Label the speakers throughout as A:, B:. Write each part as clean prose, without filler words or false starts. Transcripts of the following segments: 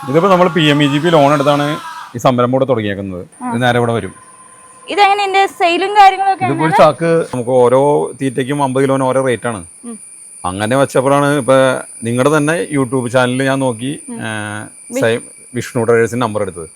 A: ഇതിപ്പോൾ നമ്മൾ PMEGP loan എടുത്താണ് ഈ സംരംഭം ഇവിടെ തുടങ്ങിയേക്കുന്നത്. ഇത് നേരെ ഇവിടെ വരും.
B: ഇതെങ്ങനെ സെയിലും കാര്യങ്ങളൊക്കെ?
A: ഇതിപ്പോൾ ഒരു ചാക്ക് നമുക്ക് ഓരോ തീറ്റയ്ക്കും 50 കിലോന് ഓരോ റേറ്റ് ആണ്. അങ്ങനെ വെച്ചപ്പോഴാണ് ഇപ്പൊ നിങ്ങളുടെ തന്നെ യൂട്യൂബ് ചാനലിൽ ഞാൻ നോക്കി വിഷ്ണു ട്രേഡേഴ്സിന്റെ നമ്പർ എടുത്തത്.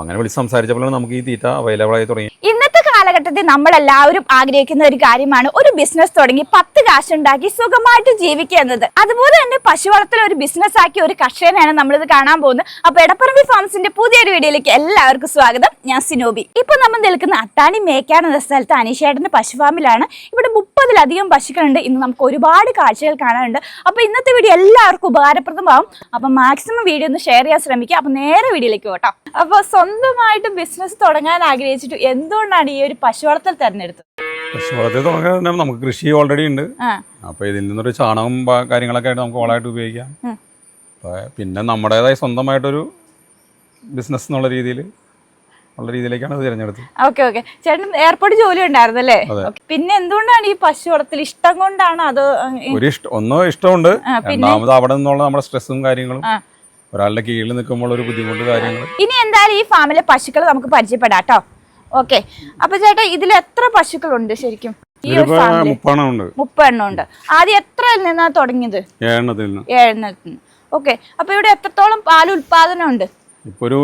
A: അങ്ങനെ വിളിച്ച് സംസാരിച്ചപ്പോഴാണ് നമുക്ക് ഈ തീറ്റ അവൈലബിൾ ആയി തുടങ്ങി.
B: ഇന്നത്തെ കാലഘട്ടത്തിൽ നമ്മളെല്ലാവരും ആഗ്രഹിക്കുന്ന ഒരു കാര്യമാണ് ഒരു ബിസിനസ് തുടങ്ങി 10 കാശുണ്ടാക്കി സുഖമായിട്ട് ജീവിക്കുക എന്നത്. അതുപോലെ തന്നെ പശു വളർത്തൽ ഒരു ബിസിനസ് ആക്കിയ ഒരു കർഷകനാണ് നമ്മളിത് കാണാൻ പോകുന്നത്. അപ്പൊ എടപ്പറമ്പി ഫാംസിന്റെ പുതിയൊരു വീഡിയോയിലേക്ക് എല്ലാവർക്കും സ്വാഗതം. ഞാൻ സിനോബി. ഇപ്പൊ നമ്മൾ നിൽക്കുന്ന അത്താണി മേക്കാട് എന്ന സ്ഥലത്ത് അനീഷേട്ടന്റെ പശു ഫാമിലാണ്. ഇവിടെ 30-ലധികം പശുക്കളുണ്ട്. ഇന്ന് നമുക്ക് ഒരുപാട് കാഴ്ചകൾ കാണാനുണ്ട്. അപ്പൊ ഇന്നത്തെ വീഡിയോ എല്ലാവർക്കും ഉപകാരപ്രദമാവും. അപ്പൊ മാക്സിമം വീഡിയോ ഒന്ന് ഷെയർ ചെയ്യാൻ ശ്രമിക്കുക. അപ്പൊ നേരെ വീഡിയോയിലേക്ക് പോട്ടോ. അപ്പൊ സ്വന്തമായിട്ട് ബിസിനസ് തുടങ്ങാൻ ആഗ്രഹിച്ചിട്ട് എന്തുകൊണ്ടാണ് ഈ ഒരു പശു വളർത്തൽ തെരഞ്ഞെടുത്തത്?
A: പശു വളർത്തൽ തുടങ്ങാൻ നമുക്ക് കൃഷി ഓൾറെഡി ഉണ്ട്. അപ്പൊ ഇതിൽ നിന്നൊരു ചാണകം കാര്യങ്ങളൊക്കെ ആയിട്ട് നമുക്ക് വളമായിട്ട് ഉപയോഗിക്കാം. പിന്നെ നമ്മുടേതായ സ്വന്തമായിട്ടൊരു ബിസിനസ് എന്നുള്ള രീതിയിലേക്കാണ് ഇത് തിരഞ്ഞെടുത്തത്.
B: Okay okay. ചേട്ടൻ എയർപോർട്ട് ജോലി ഉണ്ടായിരുന്നല്ലേ? പിന്നെ എന്തുകൊണ്ടാണ് ഈ പശു വളർത്തൽ ഇഷ്ടം കൊണ്ടാണ്? അത്
A: ഒന്നോ ഇഷ്ടമുണ്ട്, രണ്ടാമത് അവിടെ നിന്നുള്ള നമ്മുടെ സ്ട്രെസ്സും കാര്യങ്ങളും, ഒരാളുടെ കീഴിൽ നിൽക്കുമ്പോൾ ഒരു ബുദ്ധിമുട്ട് കാര്യങ്ങൾ.
B: ഇനി എന്തായാലും ഈ ഫാമിലെ പശുക്കൾ നമുക്ക് പരിചയപ്പെടാം കേട്ടോ. ഓക്കെ. അപ്പൊ ചേട്ടാ ഇതിൽ എത്ര പശുക്കളുണ്ട് ശരിക്കും? 30 എണ്ണം ഉണ്ട്. ആദ്യം എത്ര നിന്നാ തുടങ്ങിയത്? 7 ഓക്കെ. അപ്പൊ ഇവിടെ എത്രത്തോളം പാൽ ഉൽപാദനം ഉണ്ട്?
A: ഇപ്പൊ ഒരു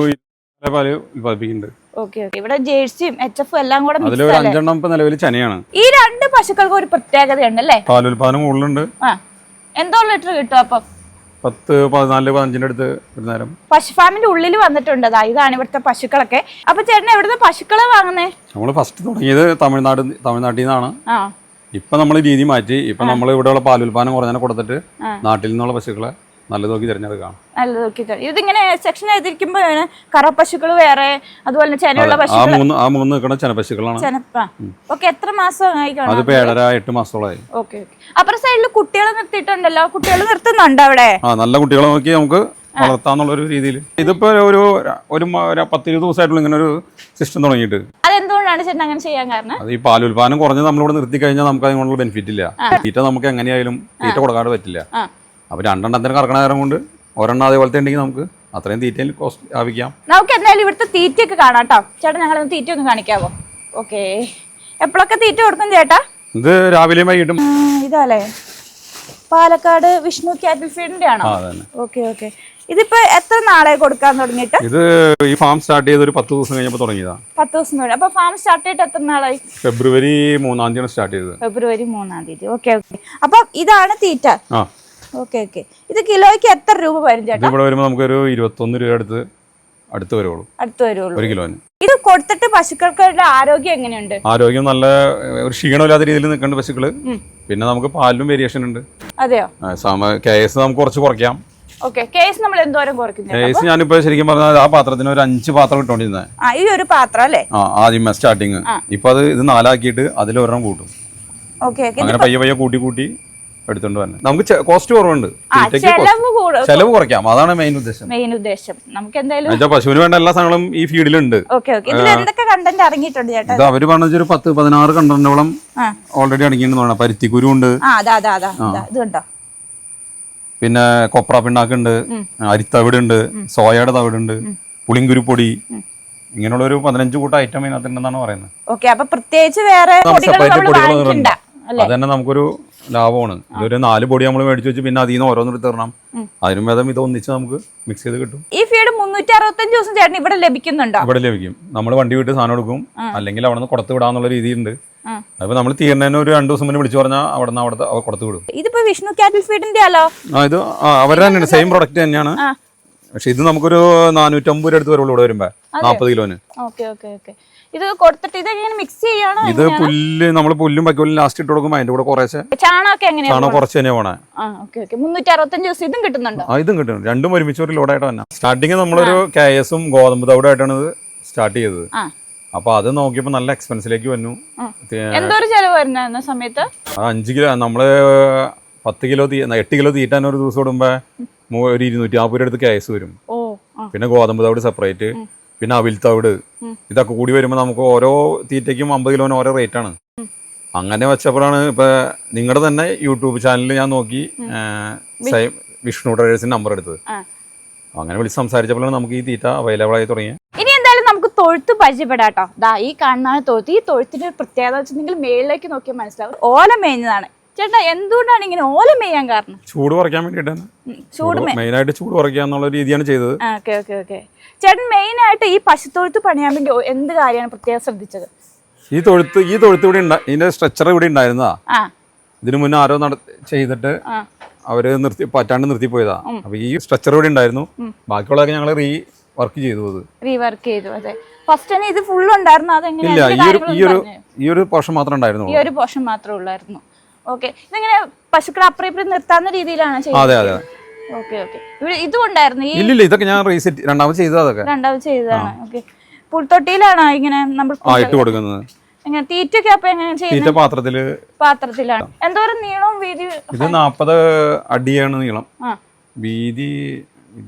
A: പാല് ഉൽപാദിപ്പിക്കുന്നുണ്ട്.
B: Okay okay. ഇവിടെ ജേഴ്സിയും HF എല്ലാം കൂടെ
A: നിലവിൽ ചനയാണ്.
B: ഈ 2 പശുക്കൾക്ക് ഒരു പ്രത്യേകത ഉണ്ടല്ലേ?
A: പാൽ ഉൽപാദനം കൂടുതലുണ്ട്.
B: എന്തോ ലിറ്റർ കിട്ടും അപ്പൊ?
A: 10-14-15 അടുത്ത് ഒരു നേരം.
B: പശു ഫാമിന്റെ ഉള്ളിൽ വന്നിട്ടുണ്ട്. ഇതാണ് ഇവിടുത്തെ പശുക്കളൊക്കെ. അപ്പൊ ചേട്ടൻ എവിടുന്ന് പശുക്കളെ വാങ്ങുന്നേ?
A: നമ്മള് ഫസ്റ്റ് തുടങ്ങിയത് തമിഴ്നാട്ടിൽ നിന്നാണ്. ഇപ്പൊ നമ്മൾ രീതി മാറ്റി. ഇപ്പൊ നമ്മൾ ഇവിടെയുള്ള പാലുൽപാദനം കുറഞ്ഞാൽ കൊടുത്തിട്ട് നാട്ടിൽ നിന്നുള്ള പശുക്കളെ നല്ലത് നോക്കി തിരഞ്ഞെടുക്കാം.
B: നല്ലത് നോക്കി. ഇതിങ്ങനെ സെക്ഷൻ ആയിരിക്കുമ്പോ കറ പശുക്കൾ വേറെ, അതുപോലെ ചെനയുള്ള പശുക്കൾ.
A: ആ മൂന്ന് നിൽക്കുന്ന ചെനപ്പശുക്കളാണ്.
B: ഓക്കെ. എത്ര മാസമായി?
A: അതിപ്പോ 7-8 മാസത്തോളായി.
B: Okay okay. അപ്പുറം സൈഡിൽ കുട്ടികളെ നിർത്തിയിട്ടുണ്ടല്ലോ. കുട്ടികൾ നിർത്തുന്നുണ്ട് അവിടെ?
A: നല്ല കുട്ടികളെ നോക്കി നമുക്ക് വളർത്താന്നുള്ളൊരു രീതിയിൽ. ഇതിപ്പോ ഒരു 10-20 ദിവസമായിട്ടുള്ള ഇങ്ങനെ ഒരു സിസ്റ്റം തുടങ്ങിയിട്ട്.
B: അതെന്തുകൊണ്ടാണ് ചേട്ടൻ അങ്ങനെ ചെയ്യാൻ കാരണം?
A: അത് ഈ പാലുൽപാദനം കുറഞ്ഞ് നമ്മളിവിടെ നിർത്തി കഴിഞ്ഞാൽ നമുക്ക് അതിനുള്ള ബെനിഫിറ്റ് ഇല്ല. തീറ്റ നമുക്ക് എങ്ങനെയായാലും തീറ്റ കൊടുക്കാതെ പറ്റില്ല. അപ്പൊ 2 എണ്ണത്തിന് കറക്കണ നേരം കൊണ്ട് ഒരെണ്ണം അതേപോലത്തെ ഉണ്ടെങ്കിൽ നമുക്ക് അത്രയും തീറ്റയിൽ കോസ്റ്റ് ലാഭിക്കാം.
B: നമുക്ക് എന്തായാലും ഇവിടുത്തെ തീറ്റയൊക്കെ കാണാം കേട്ടോ. ചേട്ടാ ഞങ്ങൾ തീറ്റ ഒന്ന് കാണിക്കാവോ? ഓക്കെ. എപ്പോഴൊക്കെ തീറ്റ കൊടുക്കും ചേട്ടാ?
A: ഇത് രാവിലെയും വൈകിട്ടും.
B: ഇതല്ലേ പാലക്കാട് വിഷ്ണു കാറ്റിൽ ഫീഡിന്റെ ആണോ? Okay okay. ഇതിപ്പോ എത്ര നാളെ കൊടുക്കാൻ തുടങ്ങിയിട്ട്?
A: ഇത് ഈ ഫാം സ്റ്റാർട്ട് ചെയ്ത് ഒരു 10 ദിവസം കഴിഞ്ഞപ്പോൾ തുടങ്ങിയതാ.
B: 10 ദിവസം തുടങ്ങി. അപ്പൊ ഫാം സ്റ്റാർട്ട് ചെയ്തിട്ട് എത്ര നാളായി?
A: ഫെബ്രുവരി 3-ാം തീയതി സ്റ്റാർട്ട് ചെയ്തത്.
B: ഫെബ്രുവരി 3-ാം തീയതി. Okay okay. അപ്പൊ ഇതാണ് തീറ്റ. Okay okay. ഇത് കിലോയ്ക്ക് എത്ര രൂപ വരും ചേട്ടാ?
A: ഇവിടെ വരുമ്പോൾ നമുക്കൊരു 21 രൂപ അടുത്ത് വരുള്ളൂ. 1 കിലോന്.
B: ഇത് കൊടുത്തിട്ട് പശുക്കൾക്ക് ആരോഗ്യം എങ്ങനെയുണ്ട്?
A: ആരോഗ്യം നല്ല ഒരു ക്ഷീണമില്ലാത്ത രീതിയിൽ നിൽക്കേണ്ട പശുക്കള്. പിന്നെ നമുക്ക് പാലിലും വേരിയേഷൻ ഉണ്ട്.
B: അതെയോ?
A: KS നമുക്ക് കുറച്ച് കുറയ്ക്കാം.
B: ഓക്കെ. KS നമ്മൾ എന്തോരം കുറയ്ക്കും?
A: KS ഞാനിപ്പോ ശരിക്കും പറഞ്ഞാൽ ആ പാത്രത്തിന് ഒരു 5 പാത്രം ഇട്ടോണ്ടിരുന്നത്.
B: ഈ ഒരു പാത്രം അല്ലേ?
A: ആദ്യം സ്റ്റാർട്ടിങ്. ഇപ്പൊ ഇത് 4 ആക്കിയിട്ട് അതിൽ ഒരെണ്ണം കൂട്ടും. അങ്ങനെ പയ്യെ കൂട്ടി എടുത്തോണ്ട് തന്നെ നമുക്ക് കോസ്റ്റ് കുറവുണ്ട്. ചെലവ് കുറയ്ക്കാം. അതാണ് മെയിൻ ഉദ്ദേശം.
B: നമുക്ക് എന്തായാലും
A: പശുവിന് വേണ്ട എല്ലാ സാധനങ്ങളും ഈ ഫീൽഡിലുണ്ട്.
B: ഇത്
A: അവര് പറഞ്ഞ ഒരു 10-16 കണ്ടന്റോളം ഓൾറെഡി അടങ്ങിയിട്ടുണ്ടെന്ന്. പരുത്തിക്കുരു ഉണ്ട്, പിന്നെ കൊപ്ര പിണ്ണാക്കുണ്ട്, അരിത്തവിട് ഉണ്ട്, സോയയുടെ തവിടുണ്ട്, പുളിങ്കുരുപ്പൊടി, ഇങ്ങനെയുള്ള ഒരു 15 കൂട്ടം ഐറ്റം ഇതിനകത്തുണ്ടെന്നാണ് പറയുന്നത്. സെപ്പറേറ്റ് പൊടികൾ അത് തന്നെ നമുക്കൊരു ലാഭമാണ്. ഇതൊരു 4 പൊടി നമ്മൾ മേടിച്ചു വെച്ച് പിന്നെ അതിൽ നിന്ന് ഓരോന്നെടുത്ത് തരണം. അതിനും ഭേദം ഇത് ഒന്നിച്ച് നമുക്ക് മിക്സ് ചെയ്ത് കിട്ടും.
B: ഈ ഫീഡ് 365 ദിവസം ചേട്ടൻ ഇവിടെ ലഭിക്കുന്നുണ്ടോ?
A: ഇവിടെ ലഭിക്കും. നമ്മൾ വണ്ടി വിട്ട് സാധനം എടുക്കും, അല്ലെങ്കിൽ അവിടെ നിന്ന് കൊടുത്തു വിടാന്നുള്ള രീതിയുണ്ട്. അപ്പൊ നമ്മൾ തീർന്നതിന് ഒരു 2 ദിവസം മുന്നേ വിളിച്ചു പറഞ്ഞാൽ അവിടെ അവർ കൊടുത്തു വിടും.
B: ഇതിപ്പോ വിഷ്ണു കാറ്റിൽ ഫീഡിന്റെ ആലോ?
A: ഇത് അവരുടെ തന്നെയാണ്, സെയിം പ്രൊഡക്റ്റ് തന്നെയാണ്. പക്ഷെ ഇത് നമുക്കൊരു 450 രൂപ അടുത്ത് വരുള്ളൂ ഇവിടെ വരുമ്പോ 40 കിലോന്.
B: ഇത് കൊടുത്തിട്ട് ഇതെങ്ങനെ മിക്സ് ചെയ്യണോ?
A: ഇത് പുല്ലും വൈക്കോലും ലാസ്റ്റ് ഇട്ട് കൊടുക്കും. അതിന്റെ കൂടെ കുറച്ച് ചാണകം കുറച്ച് തന്നെ പോണേ.
B: 365 ദിവസം ഇതും കിട്ടുന്നുണ്ടോ?
A: ഇതും കിട്ടും. രണ്ടും ഒരുമിച്ച് ഒരു ലോഡായിട്ട് തന്നെ. സ്റ്റാർട്ടിങ് നമ്മളൊരു KS-ഉം ഗോതമ്പ് തവിടായിട്ടാണ് ഇത് സ്റ്റാർട്ട് ചെയ്തത്. അപ്പൊ അത് നോക്കിയപ്പോ നല്ല എക്സ്പെൻസിലേക്ക് വന്നു.
B: സമയത്ത്
A: 5 കിലോ നമ്മള് 8 കിലോ തീറ്റാൻ ഒരു ദിവസം ഇടുമ്പോ ഒരു 250 രൂപ അടുത്ത് KS വരും. പിന്നെ ഗോതമ്പ് തവിട് സെപ്പറേറ്റ്, പിന്നെ അവിൽ തവിട്, ഇതൊക്കെ കൂടി വരുമ്പോൾ നമുക്ക് ഓരോ തീറ്റയ്ക്കും 50 കിലോന് ഓരോ റേറ്റ് ആണ്. അങ്ങനെ വെച്ചപ്പോഴാണ് ഇപ്പൊ നിങ്ങളുടെ തന്നെ യൂട്യൂബ് ചാനലിൽ ഞാൻ നോക്കി വിഷ്ണു ട്രേഡേഴ്സിന്റെ നമ്പർ എടുത്തത്. അങ്ങനെ വിളിച്ച് സംസാരിച്ചപ്പോഴാണ് നമുക്ക് ഈ തീറ്റ അവൈലബിൾ ആയി തുടങ്ങിയത്.
B: ഇനി എന്തായാലും നമുക്ക് തൊഴുത്ത് പരിചയപ്പെടാം കേട്ടോ. ദാ ഈ കാണുന്നതാണ് തൊഴുത്ത്. ഈ തൊഴുത്തിന്റെ പ്രത്യേകത വെച്ചിട്ടുണ്ടെങ്കിൽ മേളിലേക്ക് നോക്കിയാൽ മനസ്സിലാവും ഓല മേഞ്ഞതാണ്. ചേട്ടാ എന്തുകൊണ്ടാണ് ഇങ്ങനെ ഓല മേയാൻ കാരണം?
A: ചൂട് കുറയ്ക്കാൻ വേണ്ടിയിട്ടാണ്. മെയിനായിട്ട് ചൂട് കുറയ്ക്കുക എന്നുള്ള രീതിയാണ് ചെയ്തത്.
B: Okay okay okay. ചേട്ടൻ മെയിൻ ആയിട്ട് ഈ പശുത്തൊഴുത്ത് പണിയാൻ വേണ്ടി എന്ത് കാര്യമാണ് പ്രത്യേകം ശ്രദ്ധിച്ചത്?
A: ഈ തൊഴുത്ത് ഇവിടെ ഇതിന്റെ സ്ട്രെച്ചർ ഇവിടെ ഉണ്ടായിരുന്നതാ. ഇതിനു മുന്നേ ആരോ ചെയ്തിട്ട് അവര് പറ്റാണ്ട് നിർത്തിപ്പോയതാ. അപ്പൊ ഈ സ്ട്രെച്ചർ ഇവിടെ ഉണ്ടായിരുന്നു. ബാക്കിയുള്ളതൊക്കെ ഞങ്ങൾ റീവർക്ക് ചെയ്തു. അതെ. ഫസ്റ്റ് തന്നെ ഇത് ഫുൾ ഉണ്ടായിരുന്നു. ഈ ഒരു പോർഷൻ മാത്രമേ ഉണ്ടായിരുന്നു.
B: ഈ ഒരു പോർഷൻ മാത്രമേ ഉള്ളായിരുന്നു. ഓക്കെ. ഇതെങ്ങനെ പശുക്കളെ അപ്പുറം ഇപ്പുറം നിർത്താവുന്ന രീതിയിലാണ് ചെയ്യുന്നത്?
A: അതെ അതെ.
B: Okay okay. ഇവിടെ ഇതും ഉണ്ടായിരുന്നു.
A: ഇല്ല ഇതൊക്കെ ഞാൻ രണ്ടാമത്
B: ചെയ്തതാണ്. ഓക്കെ. പുൽത്തൊട്ടിയിലാണോ ഇങ്ങനെ നമ്മൾ
A: ഇട്ട് കൊടുക്കുന്നത്?
B: എങ്ങനെ തീറ്റയൊക്കെ അപ്പൊ എങ്ങനെ ചെയ്യുന്നത്? പാത്രത്തിലാണ്. എന്തോരം നീളവും വീതി?
A: ഇത് 40 അടിയാണ് നീളം. വീതി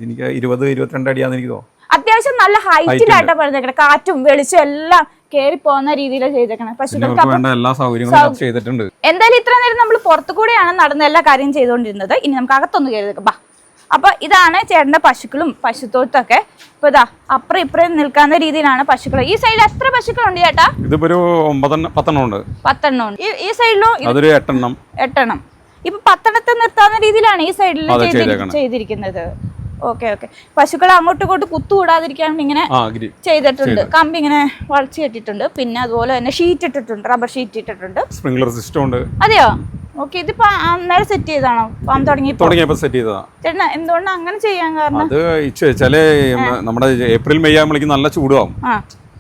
A: എനിക്ക് 20-22 അടിയാന്ന് എനിക്ക് തോന്നുന്നു.
B: അത്യാവശ്യം നല്ല ഹൈറ്റിലായിട്ടാ പറഞ്ഞേക്കണേ. കാറ്റും വെളിച്ചം എല്ലാം കേറി പോകുന്ന രീതിയിലാണ് ചെയ്തേക്കണേ.
A: പശുക്കൾക്ക് എല്ലാ സൗകര്യങ്ങളും ചെയ്തിട്ടുണ്ട്.
B: എന്തായാലും ഇത്ര നേരം നമ്മൾ പുറത്തു കൂടെയാണ് നടന്ന എല്ലാ കാര്യം ചെയ്തുകൊണ്ടിരുന്നത്. ഇനി നമുക്ക് അകത്തൊന്ന് കയറി ബാ. അപ്പൊ ഇതാണ് ചേട്ടന്റെ പശുക്കളും പശുത്തൊഴുത്തൊക്കെ. ഇപ്പൊ ഇതാ അപ്പുറം ഇപ്പുറം നിൽക്കാവുന്ന രീതിയിലാണ് പശുക്കൾ. ഈ സൈഡിൽ എത്ര പശുക്കളുണ്ട് ചേട്ടാ?
A: ഇതിപ്പോ ഒരു 10 ഉണ്ട്.
B: 10 ഉണ്ട്. ഈ സൈഡിലോ? 8. ഇപ്പൊ 10 നിർത്താവുന്ന രീതിയിലാണ് ഈ സൈഡിൽ ചെയ്തിരിക്കുന്നത്. Okay okay. പശുക്കളെ അങ്ങോട്ടും ഇങ്ങോട്ടും കുത്തുകൂടാതിരിക്കാൻ ഇങ്ങനെ ചെയ്തിട്ടുണ്ട്. കമ്പി ഇങ്ങനെ വളച്ചു കെട്ടിയിട്ടുണ്ട്. പിന്നെ അതുപോലെ തന്നെ ഷീറ്റ് ഇട്ടിട്ടുണ്ട്, റബ്ബർ ഷീറ്റ് ഇട്ടിട്ടുണ്ട്.
A: സ്പ്രിംഗ്ലർ സിസ്റ്റം ഉണ്ട്.
B: അതെയോ? ഓക്കെ. ഇതിപ്പോ അന്നേരം സെറ്റ് ചെയ്താണോ? ഫാം
A: തുടങ്ങിയപ്പോ സെറ്റ് ചെയ്തതാ.
B: ചേട്ടനാ എന്തുകൊണ്ടാണ് അങ്ങനെ ചെയ്യാൻ കാരണം?
A: അത് ചില നമ്മുടെ ഏപ്രിൽ മെയ് ആകുമ്പോഴേക്കും നല്ല ചൂടാവും.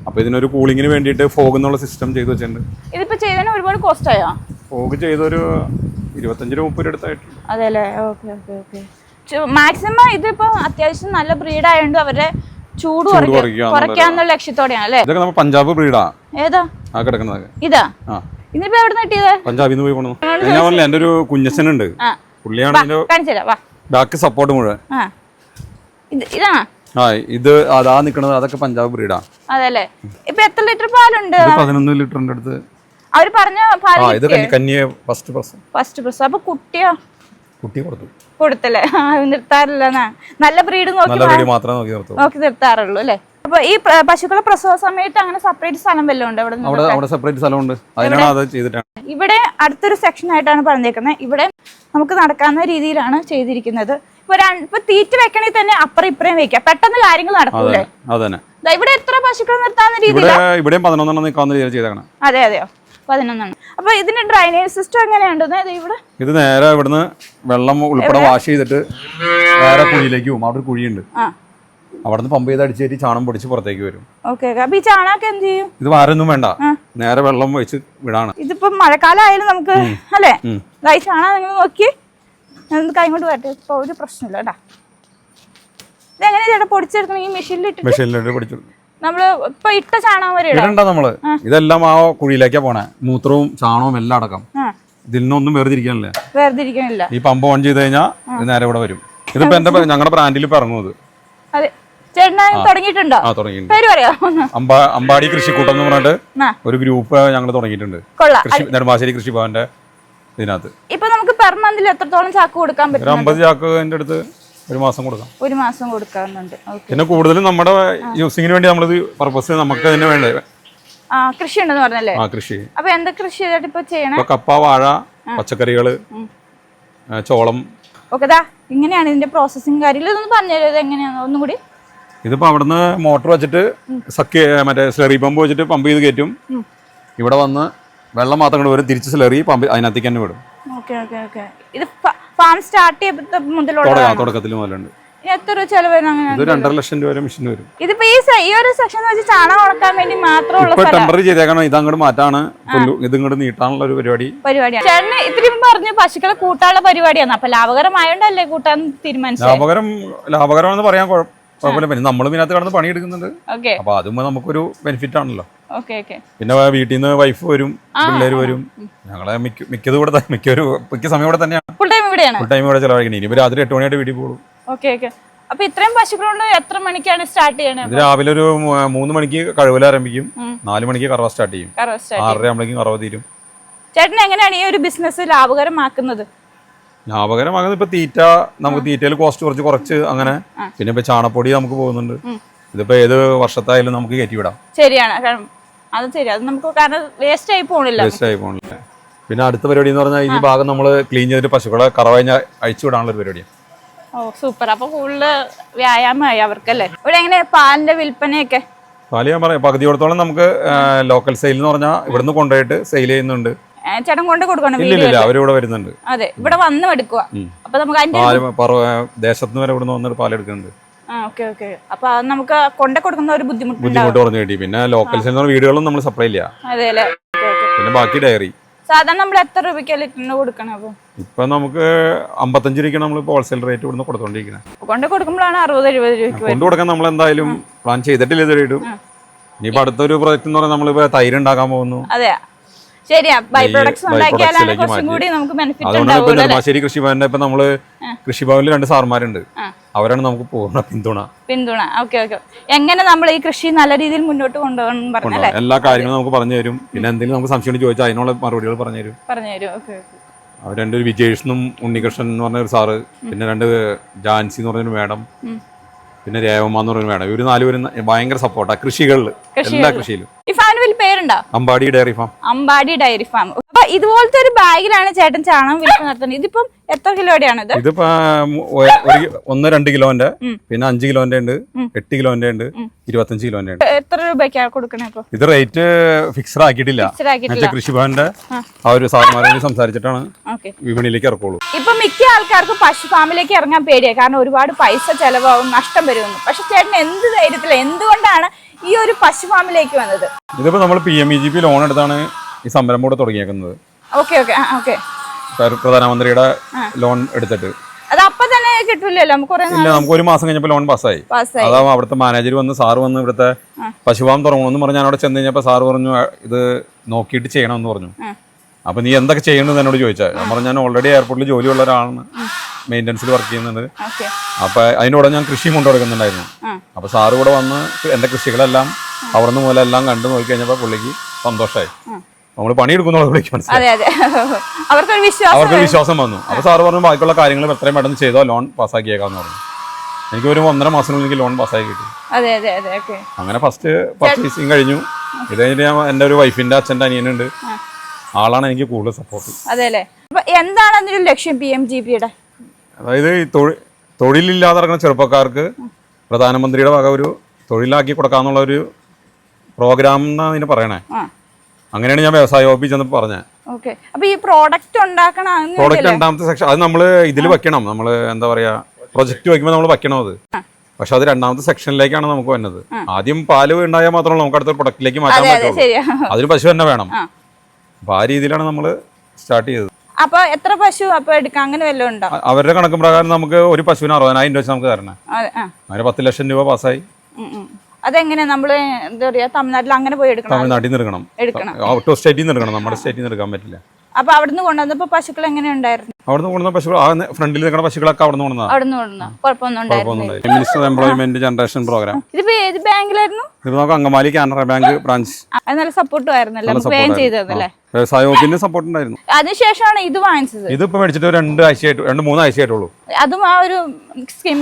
A: അപ്പൊ ഇതിനൊരു കൂളിങ്ങിന് വേണ്ടിയിട്ട് ഫോഗ് എന്നുള്ള സിസ്റ്റം ചെയ്ത് വെച്ചിട്ടുണ്ട്.
B: ഇതിപ്പോ ചെയ്തതിന് ഒരുപാട് കോസ്റ്റ് ആയോ?
A: ഫോഗ് ചെയ്തൊരു 25-30 അടുത്തായിട്ടുണ്ട്.
B: അതെ അല്ലേ? Okay okay okay. മാക്സിമം ഇതിപ്പോ അത്യാവശ്യം നല്ല ബ്രീഡ് ആയതുകൊണ്ട് അവരുടെ ചൂട് കുറയ്ക്കാന്നുള്ള ലക്ഷ്യത്തോടെയാണ് അല്ലേ?
A: ഇതൊക്കെ നമ്മൾ പഞ്ചാബ് ബ്രീഡാ.
B: ഏതാ ഇതാ? ഇതിപ്പോ എവിടെ നിന്ന് കിട്ടിയത്?
A: പഞ്ചാബിൽ നിന്ന് പോയി കൊണ്ടു. ഞാൻ പറഞ്ഞില്ല എന്റെ ഒരു കുഞ്ഞച്ഛനുണ്ട്. പുള്ളിയാണ് ബാക്ക് സപ്പോർട്ട് മുഴുവൻ. ഇത് അതാ നിക്കണത്. അതൊക്കെ പഞ്ചാബ് ബ്രീഡാ.
B: അതല്ലേ? ഇപ്പൊ എത്ര ലിറ്റർ പാലുണ്ട്?
A: 11 ലിറ്ററിന്റെ അടുത്ത്.
B: അവര് പറഞ്ഞ
A: ഇത് കന്യ ഫസ്റ്റ് പ്രസവം.
B: അപ്പൊ കുട്ടി കൊടുത്തല്ലേ? നിർത്താറില്ല. നല്ല ബ്രീഡ് നോക്കി നിർത്താറുള്ളൂ അല്ലേ? അപ്പൊ ഈ പശുക്കളെ പ്രസവ സമയത്ത് അങ്ങനെ സെപ്പറേറ്റ് സ്ഥലം വല്ലതും ഉണ്ട്? ഇവിടെ അടുത്തൊരു സെക്ഷൻ ആയിട്ടാണ് പറഞ്ഞേക്കുന്നത്. ഇവിടെ നമുക്ക് നടക്കാവുന്ന രീതിയിലാണ് ചെയ്തിരിക്കുന്നത്. ഇപ്പൊ തീറ്റ വെക്കണമെങ്കിൽ തന്നെ അപ്പുറം ഇപ്പുറം വെക്കാം. പെട്ടെന്ന് കാര്യങ്ങൾ നടക്കൂലേ? ഇവിടെ എത്ര പശുക്കളെ നിർത്താവുന്ന രീതിയിലാണ്? അതെ അതെയോ? 11. അപ്പൊ ഇതിന്റെ ഡ്രൈനേജ് സിസ്റ്റം എങ്ങനെയുണ്ടെന്ന്?
A: ഇത് നേരെ ഇവിടുന്ന് വെള്ളം ഉൾപ്പെടെ വാഷ് ചെയ്തിട്ട് നേരെ കുഴിയിലേക്ക് പോകും. അവിടെ ഒരു കുഴിയുണ്ട്. അവിടെ നിന്ന് പമ്പ് ചെയ്ത് അടിച്ചേരി ചാണം പൊടിച്ച് പുറത്തേക്ക് വരും.
B: അപ്പൊ ഈ ചാണകം എന്ത് ചെയ്യും?
A: ഇത് വാരൊന്നും വേണ്ട, നേരെ വെള്ളം വെച്ച് വിടാണ്.
B: ഇതിപ്പോ മഴക്കാലം ആയാലും നമുക്ക് അല്ലേ ചാണകം നിങ്ങൾ നോക്കി കൈകൊണ്ട് വരട്ടെ. ഇപ്പൊ ഒരു പ്രശ്നമില്ല കേട്ടാ. ഇതെങ്ങനെയാ ചേട്ടാ പൊടിച്ചെടുക്കണം? ഈ മെഷീനിലിട്ട് പൊടിച്ചെടുക്കും. നമ്മള് ഇപ്പൊ ഇട്ട ചാണകം വരെ ഇടണ്ട. നമ്മള്
A: ഇതെല്ലാം ആ കുഴിയിലേക്കാ പോണേ. മൂത്രവും ചാണകവും എല്ലാം അടക്കം. ഇതിൽ നിന്നൊന്നും വേർതിരിക്കാനില്ല. ഈ പമ്പ് ഓൺ ചെയ്ത് കഴിഞ്ഞാൽ ഇത് നേരെ ഇവിടെ വരും. ഇതിപ്പോ ഞങ്ങളുടെ ബ്രാൻഡിൽ ഇപ്പൊ ഇറങ്ങുന്നത്. അമ്പാടി കൃഷിക്കൂട്ടം എന്ന് പറഞ്ഞിട്ട് ഒരു ഗ്രൂപ്പ് ഞങ്ങൾ തുടങ്ങിയിട്ടുണ്ട്. നെടുമ്പാശ്ശേരി കൃഷിഭവന്റെ ഇതിനകത്ത്. ഇപ്പൊ നമുക്ക് പെർ മന്തിൽ എത്രത്തോളം ചാക്ക് കൊടുക്കാൻ പറ്റും? 50 ചാക്ക് എന്റെ അടുത്ത് ഒരു മാസം കൊടുക്കാറുണ്ട്. പിന്നെ കൂടുതലും നമ്മുടെ യൂസിങ്ങിന് വേണ്ടി നമ്മളിത് പർപ്പസ് നമുക്ക് തന്നെ വേണ്ടേ കൃഷി ഉണ്ടെന്ന് പറഞ്ഞല്ലേ? കൃഷി. അപ്പൊ എന്താ കൃഷി ഇപ്പൊ ചെയ്യണേ? കപ്പ, വാഴ, പച്ചക്കറികള്, ചോളം. ഇങ്ങനെയാണ് ഇതിന്റെ പ്രോസസ്സിംഗ് കാര്യങ്ങൾ. ഇതൊന്ന് പറഞ്ഞുതരുമോ എങ്ങനെയാണോ ഒന്നും കൂടി? ഇതിപ്പോ അവിടുന്ന് മോട്ടർ വെച്ചിട്ട് മറ്റേ സ്ലറി പമ്പ് വെച്ചിട്ട് പമ്പ് ചെയ്ത് കയറ്റും. ഇവിടെ വന്ന് വെള്ളം മാത്രം കൊണ്ട് വരും. തിരിച്ച് സ്ലറി പമ്പ് അതിനകത്തേക്ക് തന്നെ വിടും. ഫാം സ്റ്റാർട്ട് തുടക്കത്തിൽ മുതലുണ്ട്. എത്ര രൂപ ചെലവ്? 2.5 ലക്ഷം രൂപ വരെ മെഷീൻ വരും. ഇതിപ്പോ ഈ ഒരു സെക്ഷൻ വെച്ച് ചാണകം ഉണക്കാൻ വേണ്ടി മാത്രമുള്ള ടെമ്പററി ചെയ്തേക്കണം. ഇത് അങ്ങോട്ട് മാറ്റാണ്, ഇത് ഇങ്ങോട്ട് നീട്ടാനുള്ള ഒരു പരിപാടിയാണ്. ചേട്ടന് ഇത്തിരി പറഞ്ഞു പശുക്കളെ കൂട്ടാനുള്ള പരിപാടിയാണ്. അപ്പൊ ലാഭകരമായോണ്ടല്ലേ കൂട്ടാൻ തീരുമാനിച്ചത്? ലാഭകരം എന്ന് പറയാൻ കുഴപ്പമില്ല. പിന്നെ നമ്മൾ ഇതിനകത്ത് കിടന്ന് പണിയെടുക്കുന്നുണ്ട്. അപ്പൊ അതുമ്പോ നമുക്കൊരു ബെനിഫിറ്റ് ആണല്ലോ. പിന്നെ വീട്ടിൽ നിന്ന് വൈഫ് വരും, പിള്ളേര് വരും. ഞങ്ങളെ മിക്ക സമയം ഇവിടെ തന്നെയാണ്. ഫുൾ ടൈം ഇവിടെ ചെലവഴിക്കണേ. ഇനി രാത്രി 8 മണിയായിട്ട് വീട്ടിൽ പോകും. അപ്പൊ ഇത്രയും പശുക്കളുണ്ട്. എത്ര മണിക്കാണ് സ്റ്റാർട്ട് ചെയ്യണത്? രാവിലെ ഒരു 3 മണിക്ക് കഴുവല ആരംഭിക്കും. 4 മണിക്ക് കറവ സ്റ്റാർട്ട് ചെയ്യും. 6:30 ആകുമ്പോഴേക്കും കറവ തീരും. ചേട്ടൻ എങ്ങനെയാണ് ഈ ഒരു ബിസിനസ് ലാഭകരമാക്കുന്നത്? ലാഭകരമാകുന്നത് ഇപ്പൊ തീറ്റ, നമുക്ക് തീറ്റയിൽ കോസ്റ്റ് കുറച്ച് അങ്ങനെ. പിന്നെ ഇപ്പൊ ചാണപ്പൊടി നമുക്ക് പോകുന്നുണ്ട്. ഇതിപ്പോ ഏത് വർഷത്തായാലും നമുക്ക് കയറ്റിവിടാം.
B: ശരിയാണ്, അത് ശരി. അത് നമുക്ക് കാരണം വേസ്റ്റ് ആയി പോണില്ല.
A: പിന്നെ അടുത്ത പരിപാടി എന്ന് പറഞ്ഞാൽ ഈ ഭാഗം നമ്മൾ ക്ലീൻ ചെയ്തിട്ട് പശുക്കളെ കറവഞ്ഞ അഴിച്ചു വിടാനുള്ള ഒരു പരിപാടിയാണ്.
B: ഓ സൂപ്പർ. അപ്പൊ കൂടുതൽ വ്യായാമമായി അവർക്കല്ലേ. ഇവിടെ എങ്ങനെ പാലിന്റെ വിൽപ്പനയൊക്കെ?
A: പാല് ഞാൻ പറയാം, പകുതിയോടത്തോളം നമുക്ക് ലോക്കൽ സെയിൽ എന്ന് പറഞ്ഞാൽ ഇവിടുന്ന് കൊണ്ടുപോയിട്ട് സെയിൽ ചെയ്യുന്നുണ്ട്.
B: ചേട്ടൻ കൊണ്ട് കൊടുക്കണം?
A: ഇല്ല, അവരിവിടെ വരുന്നുണ്ട്.
B: അതെ, ഇവിടെ വന്ന് എടുക്കുക. അപ്പൊ നമുക്ക്
A: ദേശത്തുനിന്ന് വരെ ഇവിടുന്ന് വന്നിട്ട് പാലെടുക്കുന്നുണ്ട്.
B: അപ്പൊ നമുക്ക് കൊണ്ടു കൊടുക്കുന്ന ഒരു ബുദ്ധിമുട്ട്
A: പറഞ്ഞു കിട്ടി. പിന്നെ ലോക്കൽ സെയിൽ വീടുകളും നമ്മൾ സപ്ലൈ ഇല്ല.
B: അതെല്ലേ.
A: പിന്നെ ബാക്കി ഡയറി
B: സാധാരണ നമ്മൾ എത്ര രൂപയ്ക്ക് ലിറ്ററിന് കൊടുക്കണം? അപ്പൊ
A: ഇപ്പൊ നമുക്ക് 55 രൂപയ്ക്ക് നമ്മൾ ഹോൾസെയിൽ റേറ്റ് ഇവിടുന്ന് കൊടുത്തോണ്ടിരിക്കുന്നത്.
B: കൊണ്ട് കൊടുക്കുമ്പോഴാണ് 60-70 രൂപയ്ക്ക്
A: കൊണ്ടു കൊടുക്കാൻ നമ്മൾ എന്തായാലും പ്ലാൻ ചെയ്തിട്ടില്ല ഇതുവരെയും. ഇനിയിപ്പോ അടുത്തൊരു പ്രോജക്റ്റ് എന്ന് പറഞ്ഞാൽ നമ്മളിപ്പോ തൈര് ഉണ്ടാക്കാൻ പോകുന്നു.
B: അതെ, ശരിയാ. ബൈ പ്രൊഡക്ട്സ് ഉണ്ടാക്കിയാലാണ് കുറച്ചും കൂടി നമുക്ക് ബെനിഫിറ്റ് ഉണ്ടാവുക.
A: അതുകൊണ്ടാണ് ഇപ്പൊ നെടുമ്പാശ്ശേരി കൃഷിഭവന്റെ ഇപ്പൊ നമ്മള് കൃഷിഭവനിൽ 2 സാർമാരുണ്ട്. അവരാണ് നമുക്ക് പൂർണ്ണ പിന്തുണ.
B: എങ്ങനെ നമ്മൾ ഈ കൃഷി നല്ല രീതിയിൽ മുന്നോട്ട് കൊണ്ടുപോകണം പറഞ്ഞല്ലേ?
A: എല്ലാ കാര്യങ്ങളും നമുക്ക് പറഞ്ഞു തരും. പിന്നെ എന്തെങ്കിലും നമുക്ക് സംശയം ചോദിച്ചാൽ അതിനുള്ള മറുപടികൾ പറഞ്ഞു തരും. അവർ 2 വിജേഷനും ഉണ്ണികൃഷ്ണൻ എന്ന് പറഞ്ഞ ഒരു സാറ്, പിന്നെ 2 ജാൻസി എന്ന് പറഞ്ഞൊരു മാഡം, പിന്നെ രേവമ്മ എന്ന് പറഞ്ഞൊരു മാഡം. ഇവര് 4 പേരും ഭയങ്കര സപ്പോർട്ടാ കൃഷികളിൽ, എല്ലാ കൃഷിയിലും.
B: ഈ ഫാമിൽ പേരുണ്ടോ?
A: Ambadi dairy farm.
B: Ambadi dairy farm. അപ്പൊ ഇതുപോലത്തെ ഒരു ബാഗിലാണ് ചേട്ടൻ ചാണകം വിൽപ്പന നടത്തുന്നത്. ഇതിപ്പം എത്ര കിലോയുടെയാണ് ഇത്?
A: ഇതിപ്പോ 1-2 കിലോന്റെ, പിന്നെ 5 കിലോന്റെ ഉണ്ട്, 8 കിലോന്റെ ഉണ്ട്, 25 കിലോന്റെ ഉണ്ട്.
B: എത്ര രൂപയ്ക്കാണ് കൊടുക്കണേ?
A: ഇത് റേറ്റ് ഫിക്സഡ് ആക്കിയിട്ടില്ല. കൃഷിഭവന്റെ ആ ഒരു സാധനമാരോട് സംസാരിച്ചിട്ടാണ് വിപണിയിലേക്ക് ഇറക്കുള്ളൂ.
B: ഇപ്പൊ മിക്ക ആൾക്കാർക്കും പശു ഫാമിലേക്ക് ഇറങ്ങാൻ പേടിയാണ്, കാരണം ഒരുപാട് പൈസ ചെലവാകും, നഷ്ടം വരുമെന്ന്. പക്ഷെ ചേട്ടൻ എന്ത് ധൈര്യത്തില, എന്തുകൊണ്ടാണ് ഈ ഒരു പശു ഫാമിലേക്ക് വന്നത്?
A: ഇതിപ്പോ നമ്മൾ PMEGP ലോൺ എടുത്താണ് ഈ സംരംഭം കൂടെ തുടങ്ങിയേക്കുന്നത്. പ്രധാനമന്ത്രിയുടെ ലോൺ എടുത്തിട്ട്.
B: അത് അപ്പൊ തന്നെ കിട്ടൂലല്ലോ?
A: ഇല്ല, നമുക്ക് 1 മാസം കഴിഞ്ഞപ്പോ ലോൺ പാസ്സായി. അതാവുമ്പോ അവിടുത്തെ മാനേജർ വന്ന്, സാറ് വന്ന് ഇവിടുത്തെ പശുഫാം തുടങ്ങണമെന്ന് പറഞ്ഞ് ഞാൻ അവിടെ ചെന്ന് കഴിഞ്ഞപ്പോ സാറ് പറഞ്ഞു ഇത് നോക്കിയിട്ട് ചെയ്യണമെന്ന് പറഞ്ഞു. അപ്പൊ നീ എന്തൊക്കെ ചെയ്യണമെന്ന് എന്നോട് ചോദിച്ചാൽ ഞാൻ പറഞ്ഞു ഞാൻ ഓൾറെഡി എയർപോർട്ടിൽ ജോലിയുള്ള ഒരാളാണ്, മെയിൻ്റനൻസിൽ വർക്ക് ചെയ്യുന്നുണ്ട്. അപ്പൊ അതിനോടെ ഞാൻ കൃഷിയും കൊണ്ടുകൊടുക്കുന്നുണ്ടായിരുന്നു. അപ്പൊ സാറ് കൂടെ വന്ന് എന്റെ കൃഷികളെല്ലാം അവിടെ നിന്ന് മൂലം എല്ലാം കണ്ടു നോക്കി കഴിഞ്ഞപ്പോ പുള്ളിക്ക് സന്തോഷമായി. നമ്മൾ പണിയെടുക്കുന്ന പുള്ളിക്ക് മനസ്സിലായി. അവർക്കൊരു വിശ്വാസം വന്നു. അപ്പൊ സാറ് പറഞ്ഞു ബാക്കിയുള്ള കാര്യങ്ങൾ എത്രയും പെട്ടെന്ന് ചെയ്തോ, ലോൺ പാസ്സാക്കിയേക്കാന്ന് പറഞ്ഞു. എനിക്ക് ഒരു 1.5 മാസത്തിനുള്ളിൽ ലോൺ പാസ്സാക്കി കിട്ടി. അങ്ങനെ ഫസ്റ്റ് പർച്ചേസിങ് കഴിഞ്ഞു. ഇത് കഴിഞ്ഞിട്ട് ഞാൻ എന്റെ ഒരു വൈഫിന്റെ അച്ഛൻ്റെ അനിയനുണ്ട്, ആളാണ് എനിക്ക് കൂടുതൽ സപ്പോർട്ട്.
B: എന്താണ് അതിന്റെ ലക്ഷ്യം PMGPയുടെ?
A: അതായത് ഈ തൊഴിലില്ലാതെ നടക്കുന്ന ചെറുപ്പക്കാർക്ക് പ്രധാനമന്ത്രിയുടെ വക ഒരു തൊഴിലാക്കി കൊടുക്കാന്നുള്ള ഒരു പ്രോഗ്രാം എന്നാണ് ഇതിന് പറയണേ. അങ്ങനെയാണ് ഞാൻ വ്യവസായ വകുപ്പിൽ ചെന്ന് പറഞ്ഞത്.
B: പ്രോഡക്റ്റ്
A: 2ാമത്തെ സെക്ഷൻ അത് നമ്മൾ ഇതിൽ വെക്കണം. നമ്മൾ എന്താ പറയാ, പ്രൊജക്ട് വെക്കുമ്പോൾ നമ്മൾ വെക്കണം അത്. പക്ഷെ അത് 2ാമത്തെ സെക്ഷനിലേക്കാണ് നമുക്ക് വരുന്നത്. ആദ്യം പാല് ഉണ്ടായാൽ മാത്രമേ നമുക്ക് അടുത്ത പ്രൊഡക്റ്റിലേക്ക് മാറ്റാൻ പറ്റുള്ളൂ. അതിന് പശു തന്നെ വേണം. അപ്പൊ ആ രീതിയിലാണ് നമ്മൾ സ്റ്റാർട്ട് ചെയ്തത്.
B: അപ്പൊ എത്ര പശു അപ്പൊ എടുക്കാം, അങ്ങനെ വല്ലതും ഉണ്ടോ?
A: അവരുടെ കണക്ക് പ്രകാരം നമുക്ക് ഒരു പശുവിന് 60,000 രൂപ നമുക്ക് തരണം. അങ്ങനെ 10 ലക്ഷം രൂപ പാസ്സായി.
B: അതെങ്ങനെ നമ്മള് എന്താ പറയാ, തമിഴ്നാട്ടിൽ അങ്ങനെ പോയി എടുക്കണം?
A: തമിഴ്നാട്ടിൽ നിന്ന് എടുക്കണം, ഔട്ട് ഓഫ് സ്റ്റേറ്റിൽ നിന്ന് എടുക്കണം, നമ്മുടെ സ്റ്റേറ്റിൽ നിന്ന് എടുക്കാൻ പറ്റില്ല.
B: അപ്പൊ അവിടുന്ന് കൊണ്ടുവന്നപ്പോ പശുക്കൾ എങ്ങനെ ഉണ്ടായിരുന്നു?
A: അവിടുന്ന് കൊണ്ടുവന്ന പശുക്കൾ ഫ്രണ്ടിൽ നിൽക്കുന്ന പശുക്കളൊക്കെ അവിടെ മിനിസ്റ്റർ എംപ്ലോയ്മെന്റ് ജനറേഷൻ പ്രോഗ്രാം.
B: ഇതിപ്പോ ഏത് ബാങ്കിലായിരുന്നു?
A: ഇത് നമുക്ക് അങ്കമാലി കാനറ ബാങ്ക് ബ്രാഞ്ച്.
B: നല്ല സപ്പോർട്ടും ആയിരുന്നല്ലേ?
A: വ്യവസായ വകുപ്പിന്റെ സപ്പോർട്ട് ഉണ്ടായിരുന്നു.
B: അതിനുശേഷമാണ് ഇത് വാങ്ങിച്ചത്.
A: ഇതിപ്പോ മേടിച്ചിട്ട് 2-3 ആഴ്ചയായിട്ടുള്ളൂ.
B: അതും ആ ഒരു സ്കീം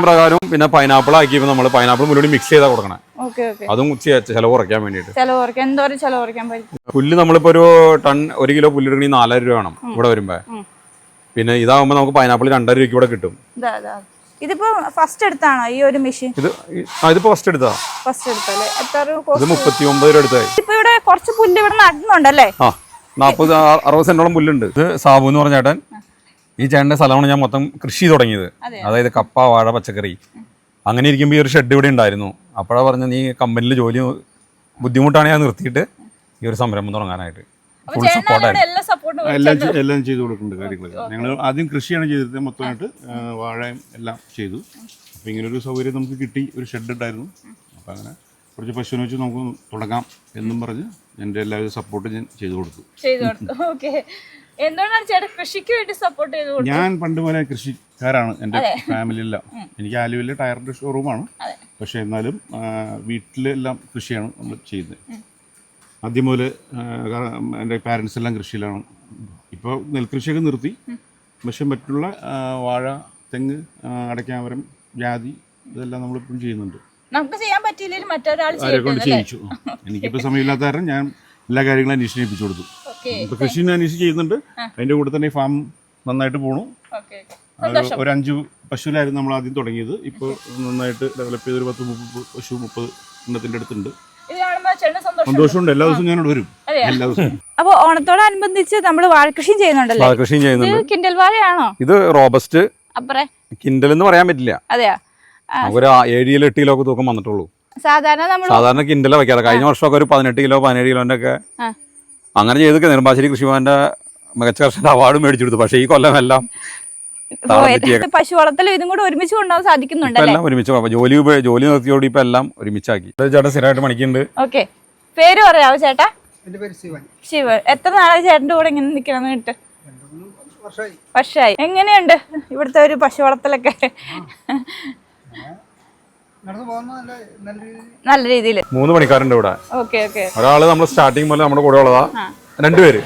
A: പ്രകാരം. പിന്നെ പൈനാപ്പിൾ ആക്കിയപ്പോ നമ്മള് പൈനാപ്പിൾ മുഴുവൻ മിക്സ് ചെയ്താ കൊടുക്കണം. അതും ചെലവ് കുറയ്ക്കാൻ വേണ്ടിട്ട്. പുല്ല് നമ്മളിപ്പോ ഒരു ടൺ 1 കിലോ പുല്ല് എടുക്കണമെങ്കിൽ 4,000 രൂപ വേണം ഇവിടെ വരുമ്പോ. പിന്നെ ഇതാകുമ്പോ നമുക്ക് പൈനാപ്പിൾ 2,500 രൂപയ്ക്ക് ഇവിടെ കിട്ടും.
B: ഇതിപ്പോ ഫസ്റ്റ് എടുത്താണോ ഈ ഒരു മെഷീൻ?
A: ഇതിപ്പോ ഫസ്റ്റ് എടുത്താ. ഇത് 39 രൂപ എടുത്തായി.
B: ഇപ്പൊ ഇവിടെ കുറച്ച് പുല്ല് ഇവിടെ നടുന്നുണ്ടല്ലേ?
A: 40-60 സെന്റോളം പുല്ലുണ്ട്. ഇത് സാബു എന്ന് പറഞ്ഞ ചേട്ടൻ, ഈ ചേട്ടന്റെ സ്ഥലമാണ് ഞാൻ മൊത്തം കൃഷി തുടങ്ങിയത്. അതായത് കപ്പ, വാഴ, പച്ചക്കറി. അങ്ങനെ ഇരിക്കുമ്പോൾ ഈ ഒരു ഷെഡ് ഇവിടെ ഉണ്ടായിരുന്നു. അപ്പോഴാണ് പറഞ്ഞ നീ കമ്പനിയിൽ ജോലി ബുദ്ധിമുട്ടാണ് ഞാൻ നിർത്തിയിട്ട് ഈ ഒരു സംരംഭം തുടങ്ങാനായിട്ട്. ഫുൾ സപ്പോർട്ടായിരുന്നു.
C: എല്ലാം ചെയ്തു കൊടുക്കുന്നുണ്ട് കാര്യങ്ങൾ. ഞങ്ങൾ ആദ്യം കൃഷിയാണ് ചെയ്തിരുന്നത്, മൊത്തമായിട്ട് വാഴയും എല്ലാം ചെയ്തു. അപ്പോൾ ഇങ്ങനൊരു സൗകര്യം നമുക്ക് കിട്ടി, ഒരു ഷെഡ് ഉണ്ടായിരുന്നു. അപ്പോൾ അങ്ങനെ കുറച്ച് പശുവിനെ വെച്ച് നമുക്ക് തുടങ്ങാം എന്നും പറഞ്ഞ് എൻ്റെ എല്ലാവരും സപ്പോർട്ട് ഞാൻ ചെയ്തു കൊടുത്തു.
B: എന്തുകൊണ്ടാണ് ചേട്ടൻ കൃഷിക്ക് വേണ്ടി സപ്പോർട്ട് ചെയ്തു?
C: ഞാൻ പണ്ട് പോലെ കൃഷിക്കാരാണ് എൻ്റെ ഫാമിലിയെല്ലാം. എനിക്ക് ആലുവയിലെ ടയറിൻ്റെ ഷോറൂമാണ്. പക്ഷേ എന്നാലും വീട്ടിലെല്ലാം കൃഷിയാണ് നമ്മൾ ചെയ്യുന്നത്. ആദ്യം മുതൽ എൻ്റെ പാരൻസ് എല്ലാം കൃഷിയിലാണ്. ഇപ്പോൾ നെൽകൃഷിയൊക്കെ നിർത്തി, പക്ഷെ മറ്റുള്ള വാഴ, തെങ്ങ്, അടയ്ക്കാമരം, ജാതി ഇതെല്ലാം നമ്മളിപ്പോഴും ചെയ്യുന്നുണ്ട്.
B: നമുക്ക് ചെയ്യാൻ പറ്റിയില്ലെങ്കിൽ മറ്റൊരാൾ
C: ആരെ കൊണ്ട് ചെയ്യിച്ചു. എനിക്കിപ്പോൾ സമയമില്ലാത്ത കാരണം ഞാൻ എല്ലാ കാര്യങ്ങളും അന്വേഷിച്ചു കൊടുത്തു. ഇപ്പോൾ കൃഷി അന്വേഷിച്ച് ചെയ്യുന്നുണ്ട്. അതിൻ്റെ കൂടെ തന്നെ ഫാം നന്നായിട്ട് പോണു. ഒരു 5 പശുവിലായിരുന്നു നമ്മൾ ആദ്യം തുടങ്ങിയത്. ഇപ്പോൾ നന്നായിട്ട് ഡെവലപ്പ് ചെയ്തൊരു 10-30 പശു 30 എണ്ണത്തിൻ്റെ അടുത്തുണ്ട്. സന്തോഷമുണ്ട്. എല്ലാ ദിവസവും ഞാനോട് വരും. എല്ലാ ദിവസവും.
B: അപ്പൊ ഓണത്തോടനുബന്ധിച്ച് നമ്മൾ വാഴകൃഷിയും ചെയ്യുന്നുണ്ടല്ലോ.
A: വാഴകൃഷിയും ചെയ്യുന്നുണ്ട്.
B: കിൻഡൽ വാഴയാണോ
A: ഇത്? റോബസ്റ്റ്.
B: അപ്പറേ
A: കിൻഡൽ എന്ന് പറയാൻ പറ്റില്ല.
B: അതെയാ,
A: ഒരു 7-8 കിലോ ഒക്കെ തൂക്കം വന്നിട്ടുള്ളൂ. സാധാരണ കിൻഡല വെക്കാതെ. കഴിഞ്ഞ വർഷമൊക്കെ ഒരു 18 കിലോ 17 കിലോന്റെ ഒക്കെ അങ്ങനെ ചെയ്തൊക്കെ നെടുമ്പാശ്ശേരി കൃഷിഭവന്റെ മികച്ച കർഷക അവാർഡ് മേടിച്ചെടുത്തു. പക്ഷേ ഈ കൊല്ലമെല്ലാം
B: പശു വളർത്തലും ഇതും കൂടെ ഒരുമിച്ച് കൊണ്ടുപോകാൻ സാധിക്കുന്നുണ്ട്.
A: എല്ലാം ഒരുമിച്ച് ജോലി നിർത്തിയോടി ഇപ്പൊ എല്ലാം ഒരുമിച്ചാക്കി. ചേട്ടൻ സ്ഥിരമായിട്ട് പണിക്കുന്നുണ്ട്.
B: ഓക്കെ, പേര് പറയാവോ ചേട്ടാ? ശിവൻ. എത്ര നാളായി ചേട്ടന്റെ കൂടെ ഇങ്ങനെ നിക്കണം കേട്ട്? വർഷമായി. എങ്ങനെയുണ്ട് ഇവിടുത്തെ ഒരു പശു വളർത്തലൊക്കെ? നല്ല രീതിയിൽ.
A: 3 പണിക്കാരുണ്ട് ഇവിടെ.
B: Okay okay.
A: ഒരാള് നമ്മൾ സ്റ്റാർട്ടിങ് പോലെ നമ്മുടെ കൂടെ ഉള്ളതാ. 2 പേര്.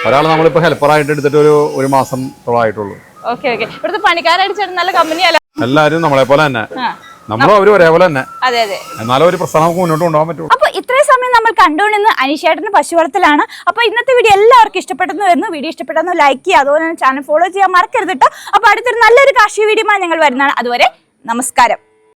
A: ഒരാൾ നമ്മളിപ്പോ ഹെൽപ്പറായിട്ട് എടുത്തിട്ട് ഒരു മാസം ആയിട്ടുള്ളൂ.
B: Okay okay. ഇവിടുത്തെ പണിക്കാരായിട്ട് ചേട്ടൻ നല്ല കമ്പനിയല്ല?
A: എല്ലാരും നമ്മളെ പോലെ തന്നെ, നമ്മളും അവരും ഒരേപോലെ തന്നെ.
B: അതെ അതെ.
A: എന്നാലും ഒരു പ്രസ്ഥാനം നമുക്ക് മുന്നോട്ട് കൊണ്ടുപോകാൻ പറ്റും.
B: അപ്പൊ ഇത്രയും സമയം നമ്മൾ കണ്ടുകൊണ്ടിരുന്ന അനീഷേട്ടന്റെ പശു വളർത്തലാണ്. അപ്പൊ ഇന്നത്തെ വീഡിയോ എല്ലാവർക്കും ഇഷ്ടപ്പെട്ടെന്ന് വരുന്നു. വീഡിയോ ഇഷ്ടപ്പെട്ടെന്ന് ലൈക്ക് ചെയ്യുക, അതുപോലെ തന്നെ ചാനൽ ഫോളോ ചെയ്യാൻ മറക്കരുത് കേട്ടോ. അപ്പൊ അടുത്തൊരു നല്ലൊരു കാർഷിക വീഡിയോ ഞങ്ങൾ വരുന്നതാണ്. അതുവരെ നമസ്കാരം.